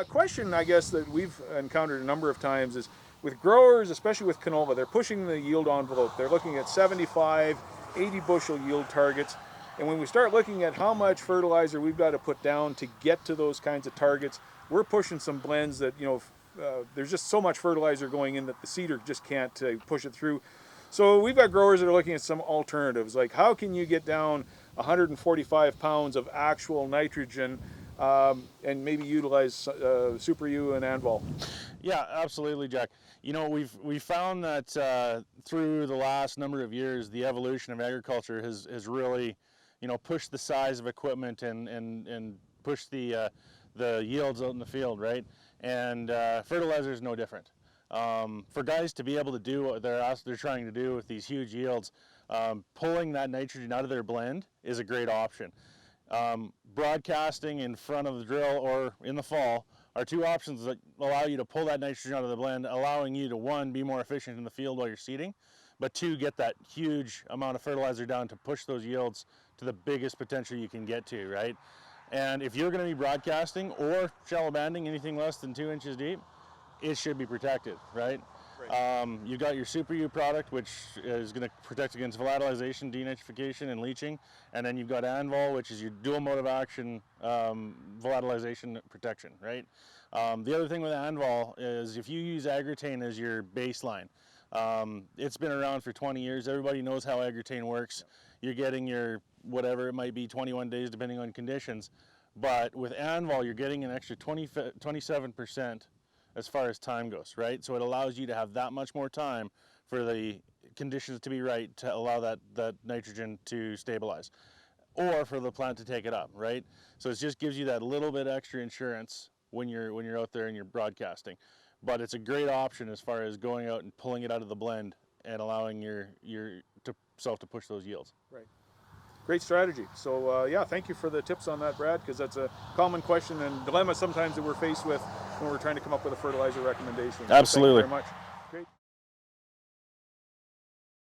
question, I guess, that we've encountered a number of times is with growers, especially with canola, they're pushing the yield envelope. They're looking at 75, 80 bushel yield targets. And when we start looking at how much fertilizer we've got to put down to get to those kinds of targets, we're pushing some blends that, there's just so much fertilizer going in that the seeder just can't push it through. So we've got growers that are looking at some alternatives, like how can you get down 145 pounds of actual nitrogen and maybe utilize Super U and Anvil. Yeah, absolutely, Jack. We've found that through the last number of years, the evolution of agriculture has really, pushed the size of equipment and pushed the yields out in the field, right? And fertilizer is no different. For guys to be able to do what they're trying to do with these huge yields, pulling that nitrogen out of their blend is a great option. Broadcasting in front of the drill or in the fall are two options that allow you to pull that nitrogen out of the blend, allowing you to, one, be more efficient in the field while you're seeding, but two, get that huge amount of fertilizer down to push those yields to the biggest potential you can get to, right? And if you're going to be broadcasting or shallow banding anything less than 2 inches deep, it should be protected, right? You've got your Super U product, which is going to protect against volatilization, denitrification, and leaching. And then you've got Anvil, which is your dual mode of action volatilization protection, right? The other thing with Anvil is if you use Agrotane as your baseline, it's been around for 20 years. Everybody knows how Agrotane works. You're getting your, whatever it might be, 21 days depending on conditions. But with Anvil, you're getting an extra 27% as far as time goes, right? So it allows you to have that much more time for the conditions to be right to allow that nitrogen to stabilize, or for the plant to take it up, right? So it just gives you that little bit extra insurance when you're out there and you're broadcasting. But it's a great option as far as going out and pulling it out of the blend and allowing yourself to push those yields. Right. Great strategy. So yeah, thank you for the tips on that, Brad, because that's a common question and dilemma sometimes that we're faced with when we're trying to come up with a fertilizer recommendation. Absolutely. So thank you very much.